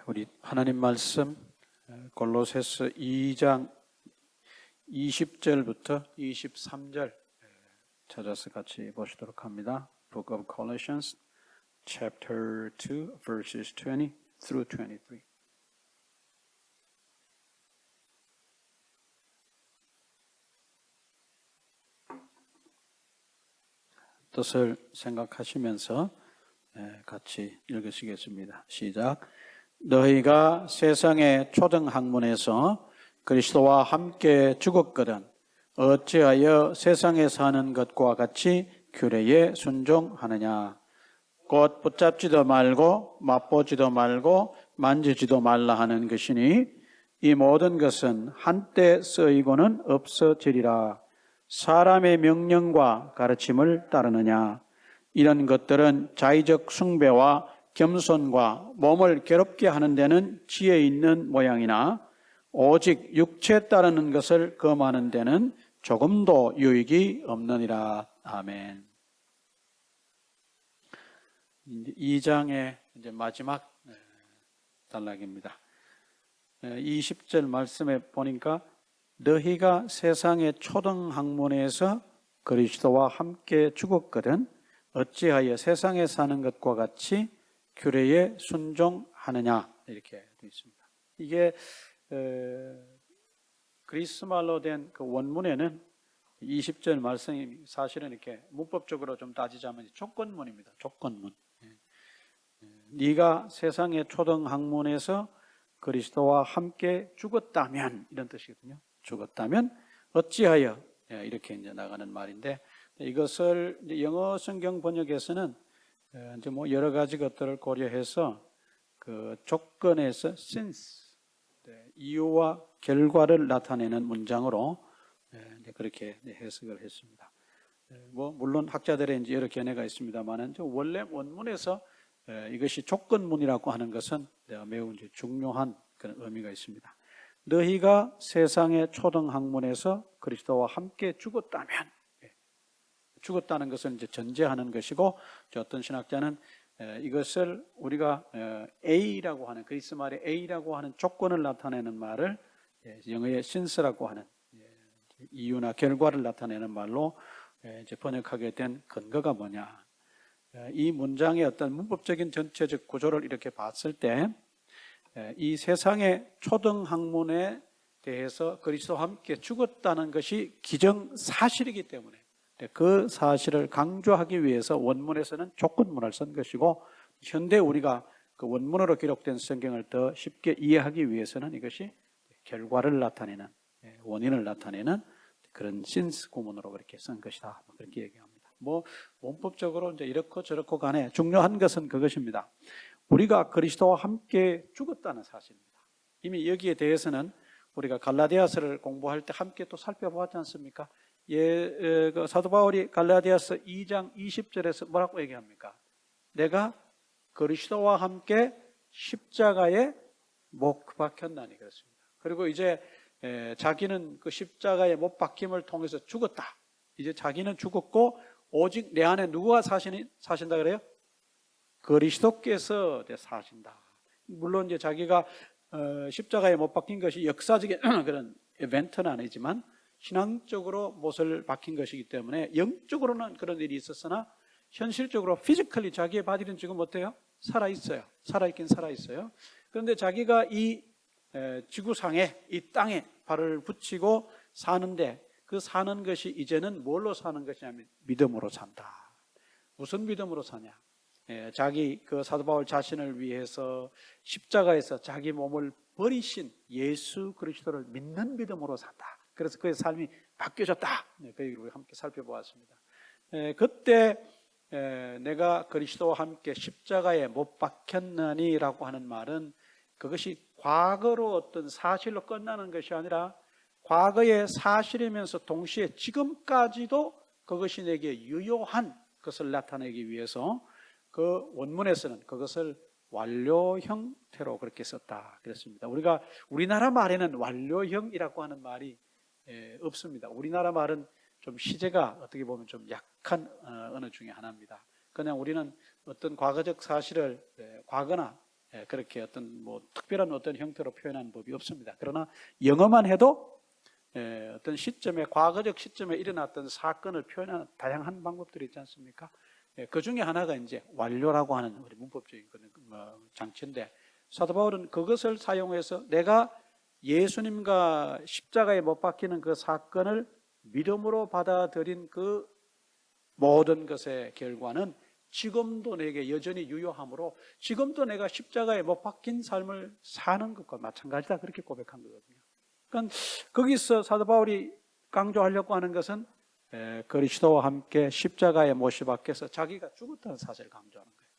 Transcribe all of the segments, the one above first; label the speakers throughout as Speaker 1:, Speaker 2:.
Speaker 1: 우리 하나님 말씀 골로새서 2장 20절부터 23절 찾아서 같이 보시도록 합니다. Book of Colossians, chapter 2, verses 20 through 23. 뜻을 생각하시면서 같이 읽으시겠습니다. 시작. 너희가 세상의 초등학문에서 그리스도와 함께 죽었거든 어찌하여 세상에 사는 것과 같이 규례에 순종하느냐. 곧 붙잡지도 말고 맛보지도 말고 만지지도 말라 하는 것이니 이 모든 것은 한때 쓰이고는 없어지리라. 사람의 명령과 가르침을 따르느냐. 이런 것들은 자의적 숭배와 겸손과 몸을 괴롭게 하는 데는 지혜 있는 모양이나 오직 육체 따르는 것을 금하는 데는 조금도 유익이 없느니라. 아멘. 2장의 이제 마지막 단락입니다. 20절 말씀에 보니까 너희가 세상의 초등학문에서 그리스도와 함께 죽었거든 어찌하여 세상에 사는 것과 같이 규례에 순종하느냐 이렇게 되어 있습니다. 이게 그리스말로 된 그 원문에는 20절 말씀이 사실은 이렇게 문법적으로 좀 따지자면 조건문입니다. 조건문. 네가 세상의 초등학문에서 그리스도와 함께 죽었다면 이런 뜻이거든요. 죽었다면 어찌하여 이렇게 이제 나가는 말인데 이것을 이제 영어 성경 번역에서는 이제 뭐 여러 가지 것들을 고려해서 그 조건에서 since 이유와 결과를 나타내는 문장으로 그렇게 해석을 했습니다. 뭐 물론 학자들의 이제 여러 견해가 있습니다만은 원래 원문에서 이것이 조건문이라고 하는 것은 매우 이제 중요한 그런 의미가 있습니다. 너희가 세상의 초등학문에서 그리스도와 함께 죽었다면, 죽었다는 것을 이제 전제하는 것이고, 어떤 신학자는 이것을 우리가 A라고 하는 그리스 말의 A라고 하는 조건을 나타내는 말을 영어의 since라고 하는 이유나 결과를 나타내는 말로 이제 번역하게 된 근거가 뭐냐? 이 문장의 어떤 문법적인 전체적 구조를 이렇게 봤을 때 이 세상의 초등학문에 대해서 그리스도와 함께 죽었다는 것이 기정사실이기 때문에 그 사실을 강조하기 위해서 원문에서는 조건문을 쓴 것이고 현대 우리가 그 원문으로 기록된 성경을 더 쉽게 이해하기 위해서는 이것이 결과를 나타내는 원인을 나타내는 그런 since 구문으로 그렇게 쓴 것이다. 그렇게 얘기합니다. 뭐 원법적으로 이제 이렇고 저렇고 간에 중요한 것은 그것입니다. 우리가 그리스도와 함께 죽었다는 사실입니다. 이미 여기에 대해서는 우리가 갈라디아서를 공부할 때 함께 또 살펴보았지 않습니까? 그 사도 바울이 갈라디아서 2장 20절에서 뭐라고 얘기합니까? 내가 그리스도와 함께 십자가에 못 박혔나니 그렇습니다. 그리고 이제 자기는 그 십자가에 못 박힘을 통해서 죽었다. 이제 자기는 죽었고 오직 내 안에 누가 사신다 그래요? 그리스도께서 사신다. 물론 이제 자기가 십자가에 못 박힌 것이 역사적인 그런 이벤트는 아니지만 신앙적으로 못을 박힌 것이기 때문에 영적으로는 그런 일이 있었으나 현실적으로 피지컬리 자기의 바디는 지금 어때요? 살아있어요. 살아있긴 살아있어요. 그런데 자기가 이 지구상에 이 땅에 발을 붙이고 사는데 그 사는 것이 이제는 뭘로 사는 것이냐면 믿음으로 산다. 무슨 믿음으로 사냐? 자기 그 사도 바울 자신을 위해서 십자가에서 자기 몸을 버리신 예수 그리스도를 믿는 믿음으로 산다. 그래서 그의 삶이 바뀌어졌다. 그 얘기를 함께 살펴보았습니다. 그때 내가 그리스도와 함께 십자가에 못 박혔느니라고 하는 말은 그것이 과거로 어떤 사실로 끝나는 것이 아니라 과거의 사실이면서 동시에 지금까지도 그것이 내게 유효한 것을 나타내기 위해서 그 원문에서는 그것을 완료 형태로 그렇게 썼다 그랬습니다. 우리가 우리나라 말에는 완료형이라고 하는 말이 없습니다. 우리나라 말은 좀 시제가 어떻게 보면 좀 약한 언어 중에 하나입니다. 그냥 우리는 어떤 과거적 사실을 과거나 그렇게 어떤 뭐 특별한 어떤 형태로 표현하는 법이 없습니다. 그러나 영어만 해도 어떤 시점에, 과거적 시점에 일어났던 사건을 표현하는 다양한 방법들이 있지 않습니까? 그 중에 하나가 이제 완료라고 하는 우리 문법적인 장치인데, 사도 바울은 그것을 사용해서 내가 예수님과 십자가에 못 박히는 그 사건을 믿음으로 받아들인 그 모든 것의 결과는 지금도 내게 여전히 유효하므로 지금도 내가 십자가에 못 박힌 삶을 사는 것과 마찬가지다, 그렇게 고백한 거거든요. 그러니까 거기서 사도 바울이 강조하려고 하는 것은 그리스도와 함께 십자가에 못이 박혀서 자기가 죽었다는 사실을 강조하는 거예요.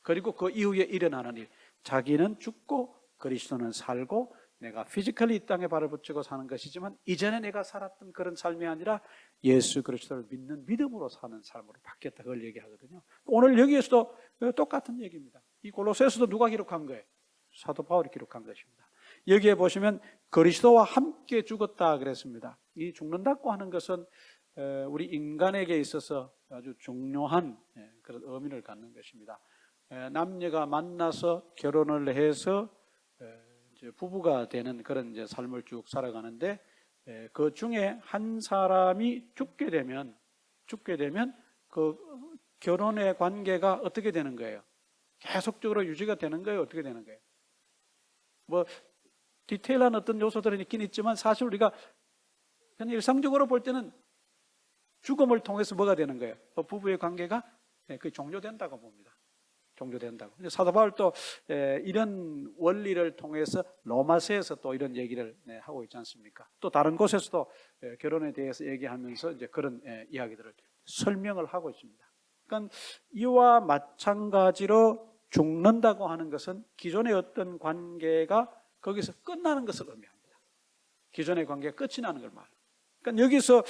Speaker 1: 그리고 그 이후에 일어나는 일, 자기는 죽고 그리스도는 살고 내가 피지컬리 이 땅에 발을 붙이고 사는 것이지만 이전에 내가 살았던 그런 삶이 아니라 예수 그리스도를 믿는 믿음으로 사는 삶으로 바뀌었다, 그걸 얘기하거든요. 오늘 여기에서도 똑같은 얘기입니다. 이 골로새서도 누가 기록한 거예요? 사도 바울이 기록한 것입니다. 여기에 보시면 그리스도와 함께 죽었다 그랬습니다. 이 죽는다고 하는 것은 우리 인간에게 있어서 아주 중요한 그런 의미를 갖는 것입니다. 남녀가 만나서 결혼을 해서 부부가 되는 그런 이제 삶을 쭉 살아가는데, 그 중에 한 사람이 죽게 되면 그 결혼의 관계가 어떻게 되는 거예요? 계속적으로 유지가 되는 거예요? 어떻게 되는 거예요? 뭐 디테일한 어떤 요소들은 있긴 있지만 사실 우리가 그냥 일상적으로 볼 때는 죽음을 통해서 뭐가 되는 거예요? 부부의 관계가 거의 종료된다고 봅니다. 종료된다고. 사도 바울도 이런 원리를 통해서 로마서에서 또 이런 얘기를 하고 있지 않습니까? 또 다른 곳에서도 결혼에 대해서 얘기하면서 이제 그런 이야기들을 설명을 하고 있습니다. 그러니까 이와 마찬가지로 죽는다고 하는 것은 기존의 어떤 관계가 거기서 끝나는 것을 의미합니다. 기존의 관계가 끝이 나는 걸 말합니다. 그러니까 여기서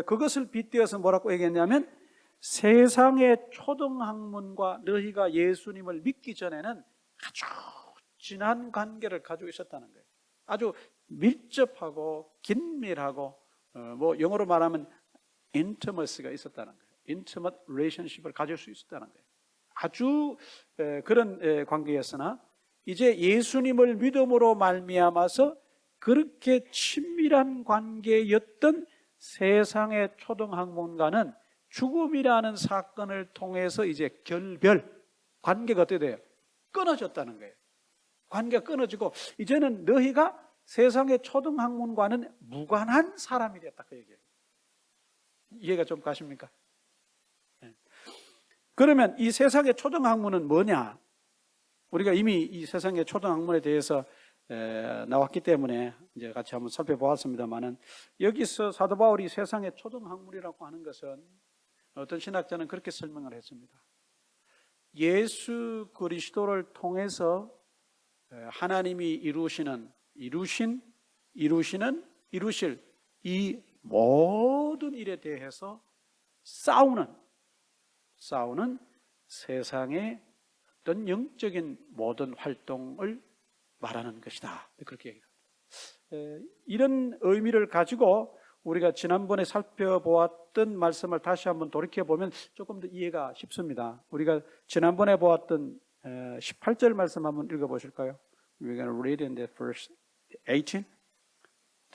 Speaker 1: 그것을 빗대어서 뭐라고 얘기했냐면, 세상의 초등학문과 너희가 예수님을 믿기 전에는 아주 진한 관계를 가지고 있었다는 거예요. 아주 밀접하고 긴밀하고 뭐 영어로 말하면 intimacy가 있었다는 거예요. intimate relationship을 가질 수 있었다는 거예요. 아주 그런 관계였으나 이제 예수님을 믿음으로 말미암아서 그렇게 친밀한 관계였던 세상의 초등학문과는 죽음이라는 사건을 통해서 이제 관계가 어떻게 돼요? 끊어졌다는 거예요. 관계가 끊어지고 이제는 너희가 세상의 초등학문과는 무관한 사람이 됐다, 그 얘기예요. 이해가 좀 가십니까? 그러면 이 세상의 초등학문은 뭐냐? 우리가 이미 이 세상의 초등학문에 대해서 나왔기 때문에 이제 같이 한번 살펴보았습니다만은, 여기서 사도 바울이 세상의 초등학문이라고 하는 것은 어떤 신학자는 그렇게 설명을 했습니다. 예수 그리스도를 통해서 하나님이 이루실 이 모든 일에 대해서 싸우는 세상의 어떤 영적인 모든 활동을 말하는 것이다, 그렇게 얘기합니다. 이런 의미를 가지고 우리가 지난번에 살펴보았던 말씀을 다시 한번 돌이켜보면 조금 더 이해가 쉽습니다. 우리가 지난번에 보았던 18절 말씀 한번 읽어보실까요? We're going to read in the verse 18.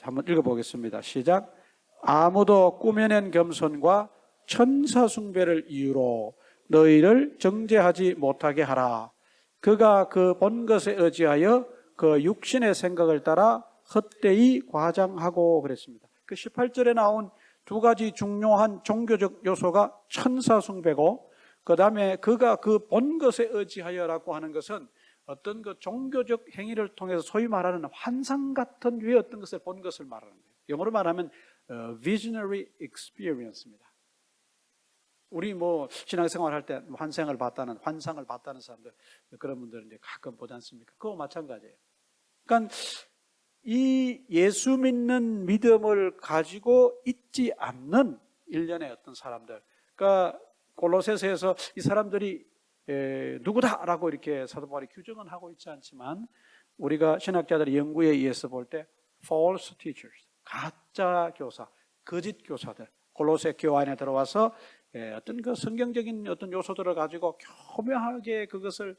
Speaker 1: 한번 읽어보겠습니다. 시작. 아무도 꾸며낸 겸손과 천사 숭배를 이유로 너희를 정죄하지 못하게 하라. 그가 그 본 것에 의지하여 그 육신의 생각을 따라 헛되이 과장하고 그랬습니다. 그 18절에 나온 두 가지 중요한 종교적 요소가 천사 숭배고, 그 다음에 그가 그 본 것에 의지하여라고 하는 것은 어떤 그 종교적 행위를 통해서 소위 말하는 환상 같은 류의 어떤 것을 본 것을 말하는 거예요. 영어로 말하면 visionary experience입니다. 우리 뭐 신앙생활 할 때 환상을 봤다는 사람들, 그런 분들은 이제 가끔 보지 않습니까? 그거 마찬가지예요. 그러니까 이 예수 믿는 믿음을 가지고 있지 않는 일련의 어떤 사람들, 그러니까 골로새서에서 이 사람들이 누구다라고 이렇게 사도 바울이 규정은 하고 있지 않지만, 우리가 신학자들의 연구에 의해서 볼 때 false teachers, 가짜 교사, 거짓 교사들, 골로새 교회 안에 들어와서 어떤 그 성경적인 어떤 요소들을 가지고 교묘하게 그것을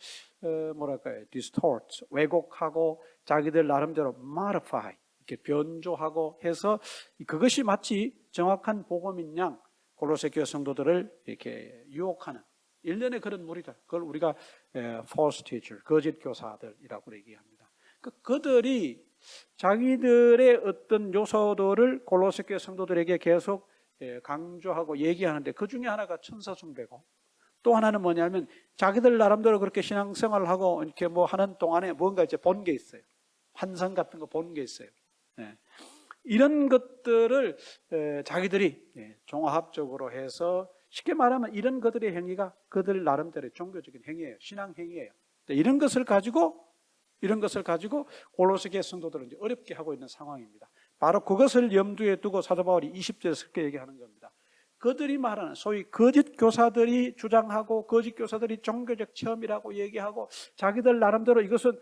Speaker 1: distort, 왜곡하고 자기들 나름대로 modify, 이렇게 변조하고 해서 그것이 마치 정확한 복음인 양 골로새 교회 성도들을 이렇게 유혹하는 일련의 그런 무리들, 그걸 우리가 false teacher, 거짓 교사들이라고 얘기합니다. 그들이 자기들의 어떤 요소들을 골로새 교회 성도들에게 계속 강조하고 얘기하는데 그 중에 하나가 천사 숭배고 또 하나는 뭐냐면 자기들 나름대로 그렇게 신앙생활을 하고 이렇게 뭐 하는 동안에 뭔가 이제 본 게 있어요. 환상 같은 거 본 게 있어요. 이런 것들을 자기들이 종합적으로 해서 쉽게 말하면 이런 것들의 행위가 그들 나름대로의 종교적인 행위예요. 신앙 행위예요. 이런 것을 가지고 골로새 교회 성도들은 이제 어렵게 하고 있는 상황입니다. 바로 그것을 염두에 두고 사도 바울이 20절에서 그렇게 얘기하는 겁니다. 그들이 말하는 소위 거짓 교사들이 주장하고 거짓 교사들이 종교적 체험이라고 얘기하고 자기들 나름대로 이것은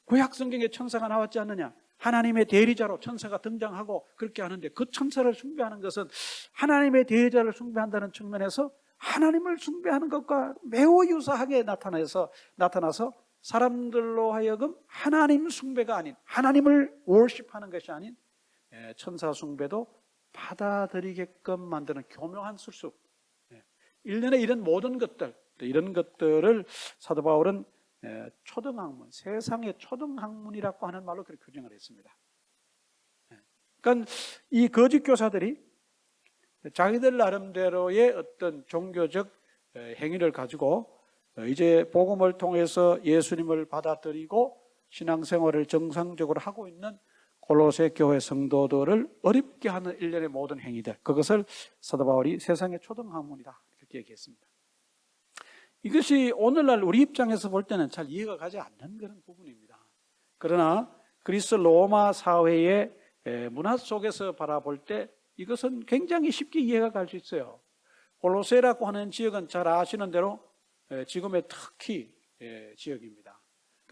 Speaker 1: 구약 성경에 천사가 나왔지 않느냐, 하나님의 대리자로 천사가 등장하고 그렇게 하는데 그 천사를 숭배하는 것은 하나님의 대리자를 숭배한다는 측면에서 하나님을 숭배하는 것과 매우 유사하게 나타나서 사람들로 하여금 하나님 숭배가 아닌, 하나님을 월십하는 것이 아닌 천사 숭배도 받아들이게끔 만드는 교묘한 술수. 일련의 이런 모든 것들, 이런 것들을 사도 바울은 초등학문, 세상의 초등학문이라고 하는 말로 그렇게 규정을 했습니다. 그러니까 이 거짓 교사들이 자기들 나름대로의 어떤 종교적 행위를 가지고 이제 복음을 통해서 예수님을 받아들이고 신앙생활을 정상적으로 하고 있는 골로새 교회 성도들을 어렵게 하는 일련의 모든 행위들, 그것을 사도 바울이 세상의 초등학문이다 이렇게 얘기했습니다. 이것이 오늘날 우리 입장에서 볼 때는 잘 이해가 가지 않는 그런 부분입니다. 그러나 그리스 로마 사회의 문화 속에서 바라볼 때 이것은 굉장히 쉽게 이해가 갈 수 있어요. 골로새라고 하는 지역은 잘 아시는 대로 지금의 터키 지역입니다.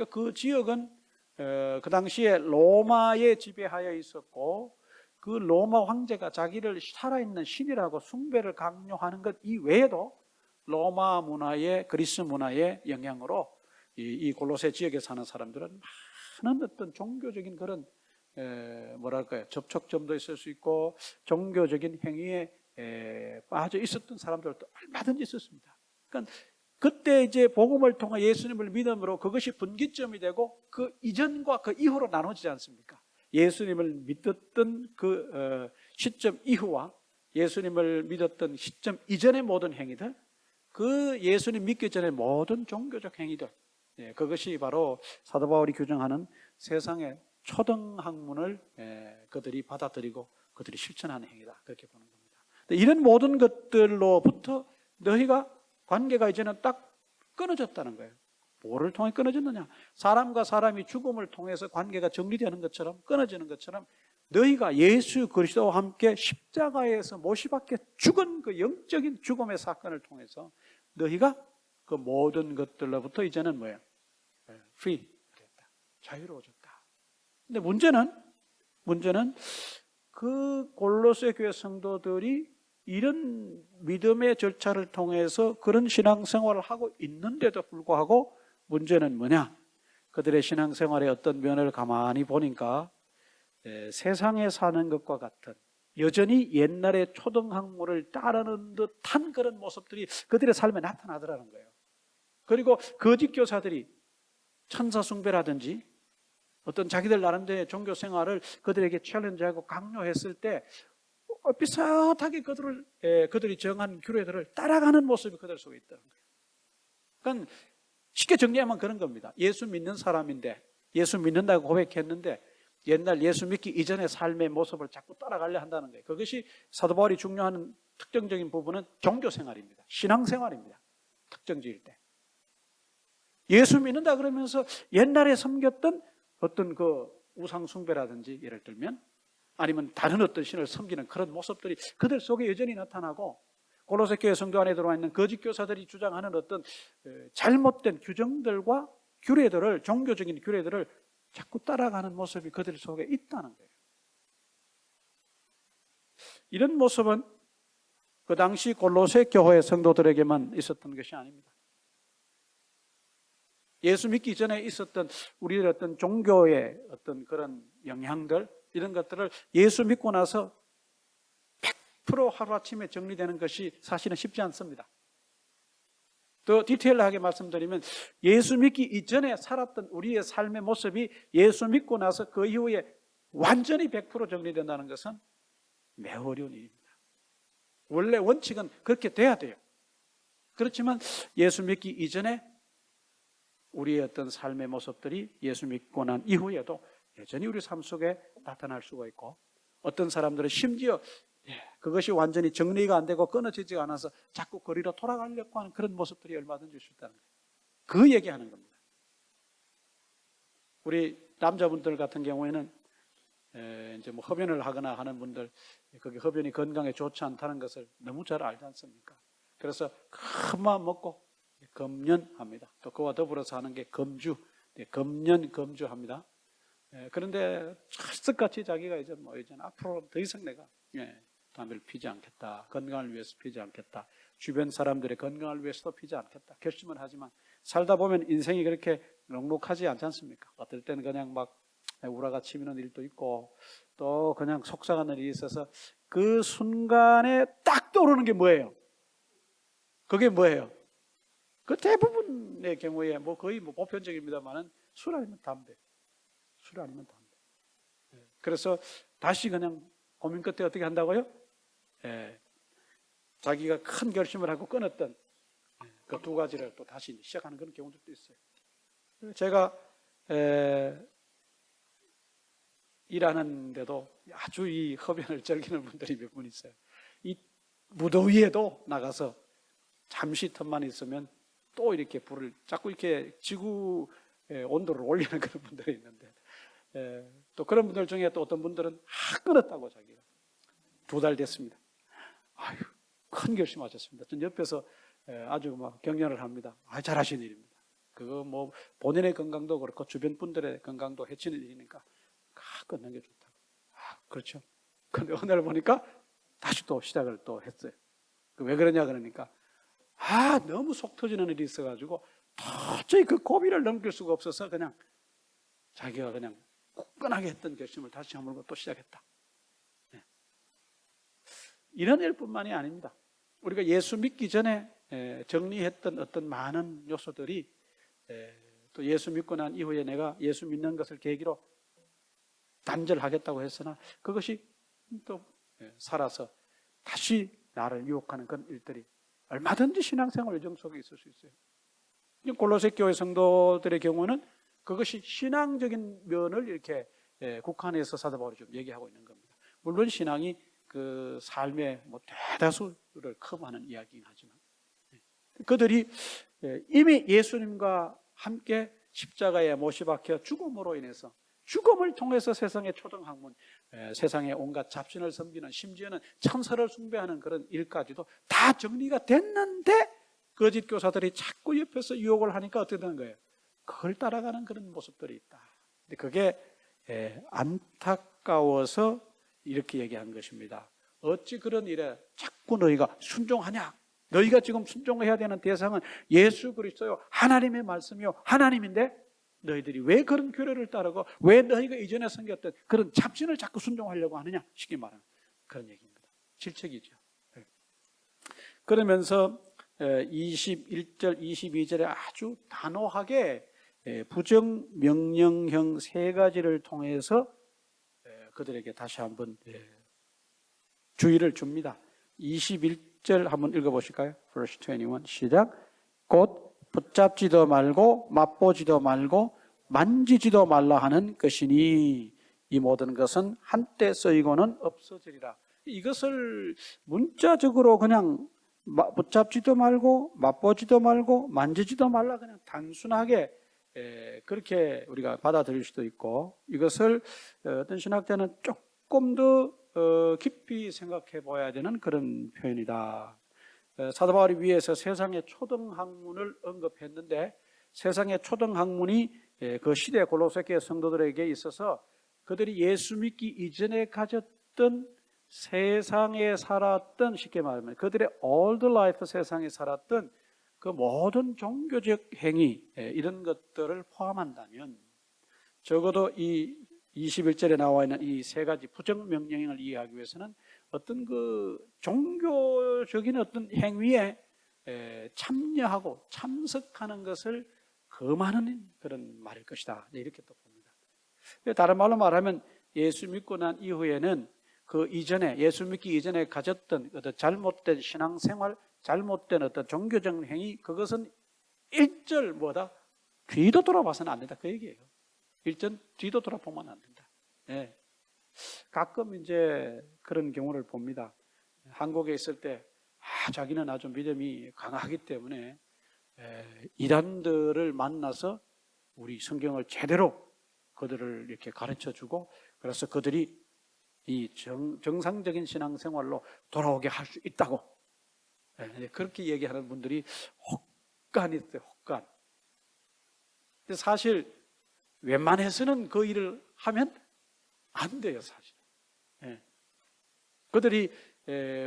Speaker 1: 그 지역은 그 당시에 로마에 지배하여 있었고 그 로마 황제가 자기를 살아있는 신이라고 숭배를 강요하는 것 이외에도 로마 문화의 그리스 문화의 영향으로 이 골로새 지역에 사는 사람들은 많은 어떤 종교적인 그런 접촉점도 있을 수 있고 종교적인 행위에 빠져 있었던 사람들도 얼마든지 있었습니다. 그러니까 그때 이제 복음을 통해 예수님을 믿음으로 그것이 분기점이 되고 그 이전과 그 이후로 나눠지지 않습니까? 예수님을 믿었던 그 시점 이후와 예수님을 믿었던 시점 이전의 모든 행위들, 그 예수님 믿기 전의 모든 종교적 행위들, 그것이 바로 사도 바울이 규정하는 세상의 초등학문을 그들이 받아들이고 그들이 실천하는 행위다, 그렇게 보는 겁니다. 이런 모든 것들로부터 너희가 관계가 이제는 딱 끊어졌다는 거예요. 뭐를 통해 끊어졌느냐? 사람과 사람이 죽음을 통해서 관계가 정리되는 것처럼, 끊어지는 것처럼 너희가 예수 그리스도와 함께 십자가에서 못이 박혀 죽은 그 영적인 죽음의 사건을 통해서 너희가 그 모든 것들로부터 이제는 뭐예요? free 됐다, 자유로워졌다. 근데 문제는 그 골로새 교회 성도들이 이런 믿음의 절차를 통해서 그런 신앙생활을 하고 있는데도 불구하고 문제는 뭐냐? 그들의 신앙생활의 어떤 면을 가만히 보니까 세상에 사는 것과 같은 여전히 옛날의 초등학문을 따르는 듯한 그런 모습들이 그들의 삶에 나타나더라는 거예요. 그리고 거짓 교사들이 천사 숭배라든지 어떤 자기들 나름대로의 종교 생활을 그들에게 챌린지하고 강요했을 때 비슷하게 그들이 정한 규례들을 따라가는 모습이 그들 속에 있다는 거예요. 그러니까 쉽게 정리하면 그런 겁니다. 예수 믿는 사람인데, 예수 믿는다고 고백했는데 옛날 예수 믿기 이전의 삶의 모습을 자꾸 따라가려 한다는 거예요. 그것이 사도 바울이 중요한 특정적인 부분은 종교생활입니다. 신앙생활입니다. 특정지일 때. 예수 믿는다 그러면서 옛날에 섬겼던 어떤 그 우상숭배라든지 예를 들면 아니면 다른 어떤 신을 섬기는 그런 모습들이 그들 속에 여전히 나타나고 골로새 교회 성도 안에 들어와 있는 거짓 교사들이 주장하는 어떤 잘못된 규정들과 규례들을, 종교적인 규례들을 자꾸 따라가는 모습이 그들 속에 있다는 거예요. 이런 모습은 그 당시 골로새 교회 성도들에게만 있었던 것이 아닙니다. 예수 믿기 전에 있었던 우리의 어떤 종교의 어떤 그런 영향들, 이런 것들을 예수 믿고 나서 100% 하루아침에 정리되는 것이 사실은 쉽지 않습니다. 더 디테일하게 말씀드리면 예수 믿기 이전에 살았던 우리의 삶의 모습이 예수 믿고 나서 그 이후에 완전히 100% 정리된다는 것은 매우 어려운 일입니다. 원래 원칙은 그렇게 돼야 돼요. 그렇지만 예수 믿기 이전에 우리의 어떤 삶의 모습들이 예수 믿고 난 이후에도 여전히 우리 삶 속에 나타날 수가 있고, 어떤 사람들은 심지어 그것이 완전히 정리가 안 되고 끊어지지 않아서 자꾸 거리로 돌아가려고 하는 그런 모습들이 얼마든지 있을 수 있다는 거예요. 그 얘기하는 겁니다. 우리 남자분들 같은 경우에는 이제 뭐 흡연을 하거나 하는 분들, 그게 흡연이 건강에 좋지 않다는 것을 너무 잘 알지 않습니까? 그래서 큰 마음 먹고 금연합니다. 또 그와 더불어서 하는 게 금주, 금연 금주합니다. 그런데 철석같이 자기가 이제 앞으로 더 이상 내가 담배를 피지 않겠다, 건강을 위해서 피지 않겠다, 주변 사람들의 건강을 위해서도 피지 않겠다 결심을 하지만, 살다 보면 인생이 그렇게 넉넉하지 않지 않습니까? 어떨 때는 그냥 막 우라가 치미는 일도 있고, 또 그냥 속상한 일이 있어서 그 순간에 딱 떠오르는 게 뭐예요? 그게 뭐예요? 그 대부분의 경우에 거의 보편적입니다만은 술 아니면 담배, 술 아니면 담배. 그래서 다시 그냥 고민 끝에 어떻게 한다고요? 자기가 큰 결심을 하고 끊었던 그 두 가지를 또 다시 시작하는 그런 경우들도 있어요. 제가 일하는데도 아주 이 흡연을 즐기는 분들이 몇 분 있어요. 이 무더위에도 나가서 잠시 틈만 있으면 또 이렇게 불을 자꾸 이렇게 지구 온도를 올리는 그런 분들이 있는데, 또 그런 분들 중에 또 어떤 분들은 끊었다고 자기가 2달 됐습니다. 아유, 큰 결심하셨습니다. 전 옆에서 아주 막 격려를 합니다. 잘하신 일입니다. 그거 본인의 건강도 그렇고 주변 분들의 건강도 해치는 일이니까 끊는 게 좋다고. 그렇죠. 근데 어느 날 보니까 다시 또 시작을 또 했어요. 왜 그러냐 그러니까 너무 속 터지는 일이 있어가지고 도저히 그 고비를 넘길 수가 없어서 그냥 자기가 그냥 굳건하게 했던 결심을 다시 한번 또 시작했다. 이런 일뿐만이 아닙니다. 우리가 예수 믿기 전에 정리했던 어떤 많은 요소들이 또 예수 믿고 난 이후에 내가 예수 믿는 것을 계기로 단절하겠다고 했으나 그것이 또 살아서 다시 나를 유혹하는 그런 일들이 얼마든지 신앙생활 여정 속에 있을 수 있어요. 골로새 교회 성도들의 경우는 그것이 신앙적인 면을 이렇게 국한해서 사도 바울이 좀 얘기하고 있는 겁니다. 물론 신앙이 그 삶의 대다수를 커버하는 이야기긴 하지만, 그들이 이미 예수님과 함께 십자가에 못이 박혀 죽음으로 인해서, 죽음을 통해서 세상의 초등학문, 세상의 온갖 잡신을 섬기는, 심지어는 천사를 숭배하는 그런 일까지도 다 정리가 됐는데 거짓 교사들이 자꾸 옆에서 유혹을 하니까 어떻게 되는 거예요? 그걸 따라가는 그런 모습들이 있다. 근데 그게 안타까워서 이렇게 얘기한 것입니다. 어찌 그런 일에 자꾸 너희가 순종하냐? 너희가 지금 순종해야 되는 대상은 예수 그리스도요, 하나님의 말씀이요, 하나님인데 너희들이 왜 그런 교례를 따르고 왜 너희가 이전에 섬겼던 그런 잡신을 자꾸 순종하려고 하느냐? 쉽게 말하는 그런 얘기입니다. 질책이죠. 그러면서 21절, 22절에 아주 단호하게 부정명령형 3가지를 통해서 그들에게 다시 한번 주의를 줍니다. 21절 한번 읽어보실까요? Verse 21 시작. 곧 붙잡지도 말고 맛보지도 말고 만지지도 말라 하는 것이니 이 모든 것은 한때 쓰이고는 없어지리라. 이것을 문자적으로 그냥 붙잡지도 말고 맛보지도 말고 만지지도 말라, 그냥 단순하게 그렇게 우리가 받아들일 수도 있고, 이것을 어떤 신학자는 조금 더 깊이 생각해 봐야 되는 그런 표현이다. 사도 바울이 위에서 세상의 초등학문을 언급했는데, 세상의 초등학문이 그 시대 골로새 교회 성도들에게 있어서 그들이 예수 믿기 이전에 가졌던 세상에 살았던, 쉽게 말하면 그들의 old life 세상에 살았던 그 모든 종교적 행위, 이런 것들을 포함한다면 적어도 이 21절에 나와 있는 이 세 가지 부정명령을 이해하기 위해서는 어떤 그 종교적인 어떤 행위에 참여하고 참석하는 것을 금하는 그런 말일 것이다, 이렇게 또 봅니다. 다른 말로 말하면 예수 믿고 난 이후에는 그 이전에, 예수 믿기 이전에 가졌던 어떤 잘못된 신앙생활, 잘못된 어떤 종교적 행위, 그것은 일절 뭐다? 뒤도 돌아봐서는 안 된다, 그 얘기예요. 일절 뒤도 돌아보면 안 된다. 네. 가끔 이제 그런 경우를 봅니다. 한국에 있을 때 자기는 아주 믿음이 강하기 때문에 이단들을 만나서 우리 성경을 제대로 그들을 이렇게 가르쳐주고, 그래서 그들이 이 정상적인 신앙생활로 돌아오게 할 수 있다고, 그렇게 얘기하는 분들이 혹간이 있어요. 혹간. 근데 사실 웬만해서는 그 일을 하면 안 돼요, 사실. 그들이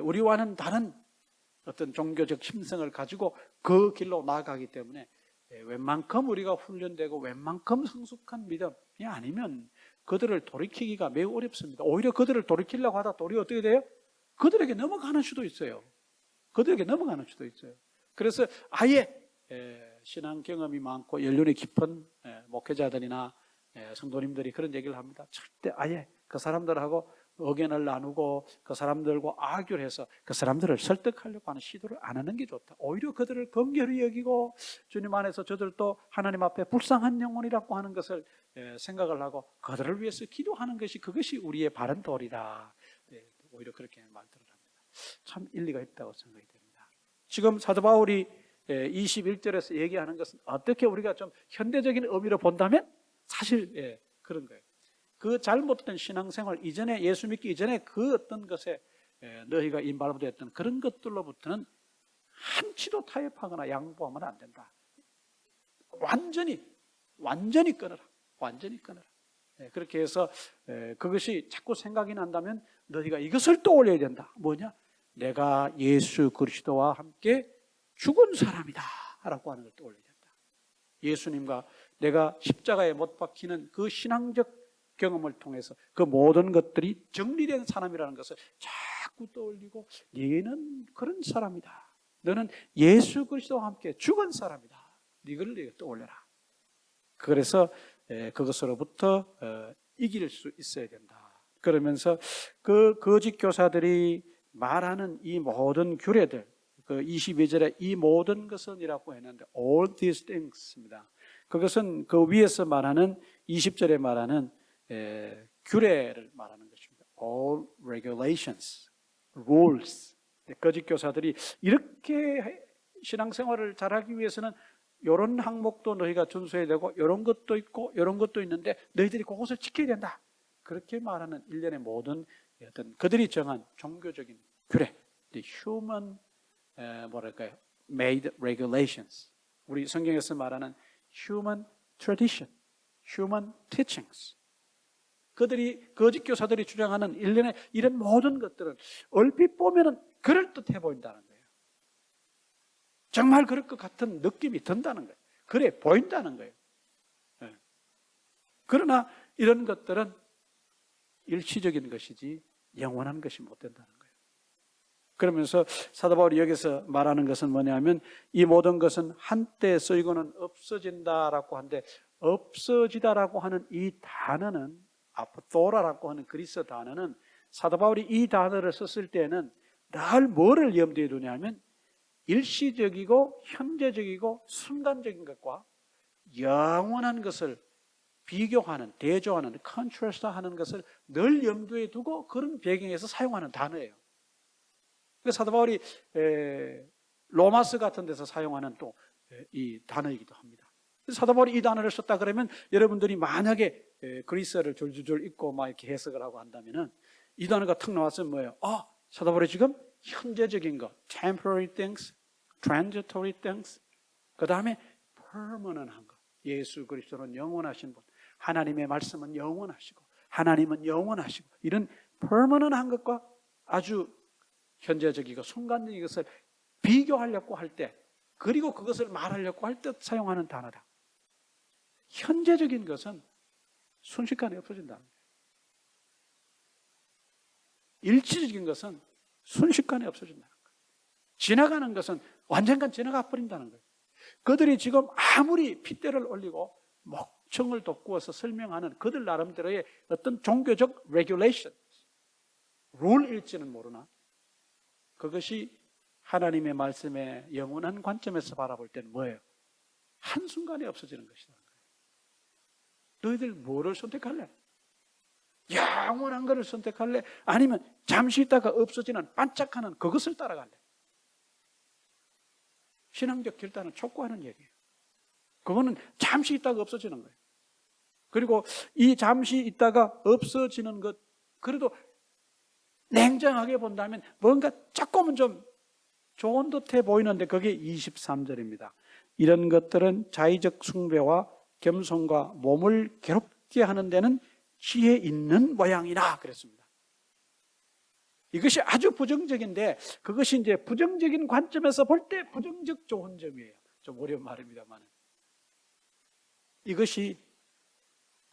Speaker 1: 우리와는 다른 어떤 종교적 심성을 가지고 그 길로 나아가기 때문에 웬만큼 우리가 훈련되고 웬만큼 성숙한 믿음이 아니면 그들을 돌이키기가 매우 어렵습니다. 오히려 그들을 돌이키려고 하다 또 우리가 어떻게 돼요? 그들에게 넘어가는 수도 있어요. 그들에게 넘어가는 수도 있어요. 그래서 아예 신앙 경험이 많고 연륜이 깊은 목회자들이나 성도님들이 그런 얘기를 합니다. 절대 아예 그 사람들하고 의견을 나누고 그 사람들과 아교를 해서 그 사람들을 설득하려고 하는 시도를 안 하는 게 좋다. 오히려 그들을 긍휼히 여기고 주님 안에서 저들도 하나님 앞에 불쌍한 영혼이라고 하는 것을 생각을 하고 그들을 위해서 기도하는 것이, 그것이 우리의 바른 도리다. 오히려 그렇게 말들을 합니다. 참 일리가 있다고 생각이 됩니다. 지금 사도 바울이 21절에서 얘기하는 것은 어떻게 우리가 좀 현대적인 의미로 본다면 사실 그런 거예요. 그 잘못된 신앙생활 이전에, 예수 믿기 이전에 그 어떤 것에 너희가 인발부됐던 그런 것들로부터는 한치도 타협하거나 양보하면 안 된다. 완전히 끊어라. 완전히 끊어라. 그렇게 해서 그것이 자꾸 생각이 난다면 너희가 이것을 떠올려야 된다. 뭐냐? 내가 예수 그리스도와 함께 죽은 사람이다 라고 하는 걸 떠올려야 된다. 예수님과 내가 십자가에 못 박히는 그 신앙적 경험을 통해서 그 모든 것들이 정리된 사람이라는 것을 자꾸 떠올리고, 너는 그런 사람이다. 너는 예수 그리스도와 함께 죽은 사람이다. 이걸 떠올려라. 그래서 그것으로부터 이길 수 있어야 된다. 그러면서 그 거짓 교사들이 말하는 이 모든 규례들, 그 22절에 이 모든 것은이라고 했는데 all these things입니다. 그것은 그 위에서 말하는 20절에 말하는 규례를 말하는 것입니다. All regulations, rules. 거짓 교사들이 이렇게 신앙생활을 잘하기 위해서는 이런 항목도 너희가 준수해야 되고 이런 것도 있고 이런 것도 있는데 너희들이 그것을 지켜야 된다. 그렇게 말하는 일련의 모든 어떤 그들이 정한 종교적인 규례, the human 뭐랄까요, made regulations. 우리 성경에서 말하는 human tradition, human teachings. 그들이 거짓 교사들이 주장하는 일련의 이런 모든 것들은 얼핏 보면은 그럴듯해 보인다는 거예요. 정말 그럴 것 같은 느낌이 든다는 거예요. 그래 보인다는 거예요. 그러나 이런 것들은 일시적인 것이지 영원한 것이 못 된다는 거예요. 그러면서 사도 바울이 여기서 말하는 것은 뭐냐면 이 모든 것은 한때 쓰이고는 없어진다라고 하는데, 없어지다라고 하는 이 단어는, 아포토라라고 하는 그리스 단어는 사도 바울이 이 단어를 썼을 때는 늘 뭐를 염두에 두냐면 일시적이고 현재적이고 순간적인 것과 영원한 것을 비교하는, 대조하는, 컨트라스트하는 것을 늘 염두에 두고 그런 배경에서 사용하는 단어예요. 그래서 사도 바울이 로마서 같은 데서 사용하는 또 이 단어이기도 합니다. 사도 바울이 이 단어를 썼다 그러면 여러분들이 만약에 그리스어를 줄줄줄 읽고 막 이렇게 해석을 하고 한다면은 이 단어가 탁 나왔으면 뭐예요? 사도 바울이 지금 현재적인 것, temporary things, transitory things, 그 다음에 permanent한 것. 예수 그리스도는 영원하신 분, 하나님의 말씀은 영원하시고 하나님은 영원하시고, 이런 permanent한 것과 아주 현재적이고 순간적인 것을 비교하려고 할 때, 그리고 그것을 말하려고 할 때 사용하는 단어다. 현재적인 것은 순식간에 없어진다는 거예요. 일시적인 것은 순식간에 없어진다는 거예요. 지나가는 것은 완전간 지나가 버린다는 거예요. 그들이 지금 아무리 핏대를 올리고 목청을 돋구어서 설명하는 그들 나름대로의 어떤 종교적 레귤레이션, 룰일지는 모르나 그것이 하나님의 말씀의 영원한 관점에서 바라볼 때는 뭐예요? 한순간에 없어지는 것이다. 너희들 뭐를 선택할래? 영원한 것을 선택할래? 아니면 잠시 있다가 없어지는 반짝하는 그것을 따라갈래? 신앙적 결단을 촉구하는 얘기예요. 그거는 잠시 있다가 없어지는 거예요. 그리고 이 잠시 있다가 없어지는 것, 그래도 냉정하게 본다면 뭔가 조금은 좀 좋은 듯해 보이는데 그게 23절입니다. 이런 것들은 자의적 숭배와 겸손과 몸을 괴롭게 하는 데는 지혜 있는 모양이라 그랬습니다. 이것이 아주 부정적인데 그것이 이제 부정적인 관점에서 볼 때 부정적 좋은 점이에요. 좀 어려운 말입니다만 이것이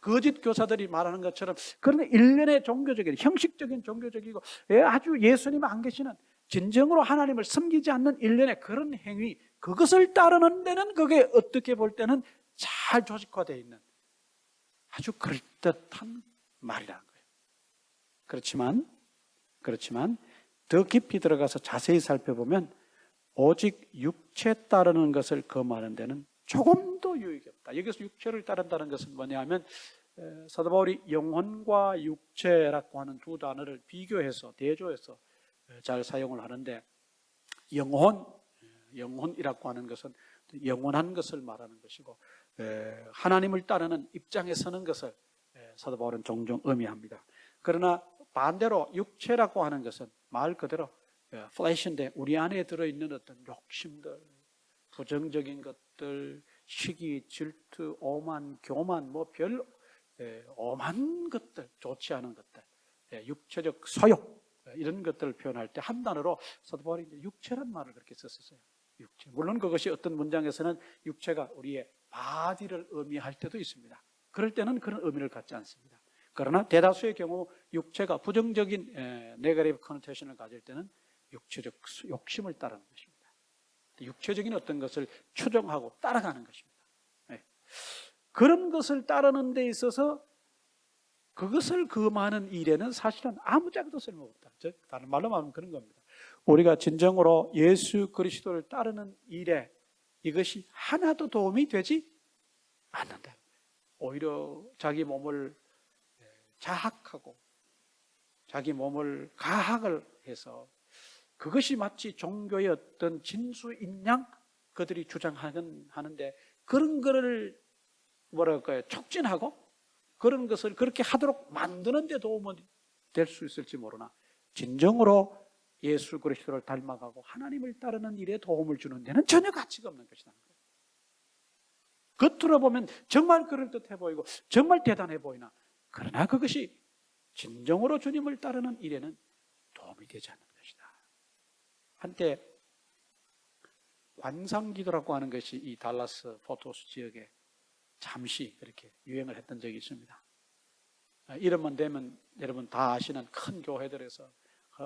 Speaker 1: 거짓 교사들이 말하는 것처럼 그런 일련의 종교적인 형식적인 종교적이고 아주 예수님 안 계시는 진정으로 하나님을 섬기지 않는 일련의 그런 행위, 그것을 따르는 데는 그게 어떻게 볼 때는 잘 조직화되어 있는 아주 그럴듯한 말이라는 거예요. 그렇지만 더 깊이 들어가서 자세히 살펴보면 오직 육체 따르는 것을 금하는 데는 조금도 유익이 없다. 여기서 육체를 따른다는 것은 뭐냐면 사도 바울이 영혼과 육체라고 하는 두 단어를 비교해서 대조해서 잘 사용을 하는데 영혼이라고 하는 것은 영원한 것을 말하는 것이고 하나님을 따르는 입장에 서는 것을 사도 바울은 종종 의미합니다. 그러나 반대로 육체라고 하는 것은 말 그대로 플래시인데 우리 안에 들어있는 어떤 욕심들, 부정적인 것들, 시기, 질투, 오만, 교만, 별 오만 것들, 좋지 않은 것들, 육체적 소욕 이런 것들을 표현할 때 한 단어로 사도 바울이 육체란 말을 그렇게 썼었어요. 육체. 물론 그것이 어떤 문장에서는 육체가 우리의 바디를 의미할 때도 있습니다. 그럴 때는 그런 의미를 갖지 않습니다. 그러나 대다수의 경우 육체가 부정적인 네거티브 커노테이션을 가질 때는 육체적 욕심을 따르는 것입니다. 육체적인 어떤 것을 추종하고 따라가는 것입니다. 그런 것을 따르는 데 있어서 그것을 금하는 일에는 사실은 아무짝에도 쓸모없다. 즉 다른 말로 말하면 그런 겁니다. 우리가 진정으로 예수 그리스도를 따르는 일에 이것이 하나도 도움이 되지 않는다. 오히려 자기 몸을 자학하고 자기 몸을 가학을 해서 그것이 마치 종교의 어떤 진수인 양 그들이 주장하는데 그런 거를 뭐랄까요 촉진하고 그런 것을 그렇게 하도록 만드는 데 도움은 될 수 있을지 모르나 진정으로 예수 그리스도를 닮아가고 하나님을 따르는 일에 도움을 주는 데는 전혀 가치가 없는 것이라는 거예요. 겉으로 보면 정말 그럴듯해 보이고 정말 대단해 보이나 그러나 그것이 진정으로 주님을 따르는 일에는 도움이 되지 않는 것이다. 한때 관상기도라고 하는 것이 이 달라스 포토스 지역에 잠시 그렇게 유행을 했던 적이 있습니다. 이름만 되면 여러분 다 아시는 큰 교회들에서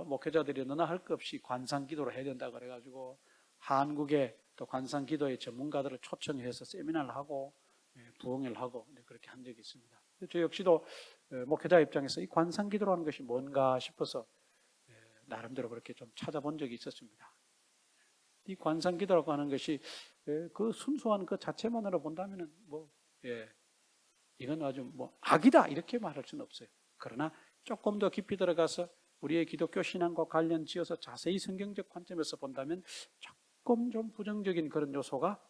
Speaker 1: 목회자들이 너나 할 것 없이 관상기도를 해야 된다 그래가지고 한국의 또 관상기도의 전문가들을 초청해서 세미나를 하고 부흥회를 하고 그렇게 한 적이 있습니다. 저 역시도 목회자 입장에서 이 관상기도라는 것이 뭔가 싶어서 나름대로 그렇게 좀 찾아본 적이 있었습니다. 이 관상기도라고 하는 것이 그 순수한 그 자체만으로 본다면은 이건 아주 악이다 이렇게 말할 수는 없어요. 그러나 조금 더 깊이 들어가서 우리의 기독교 신앙과 관련 지어서 자세히 성경적 관점에서 본다면 조금 좀 부정적인 그런 요소가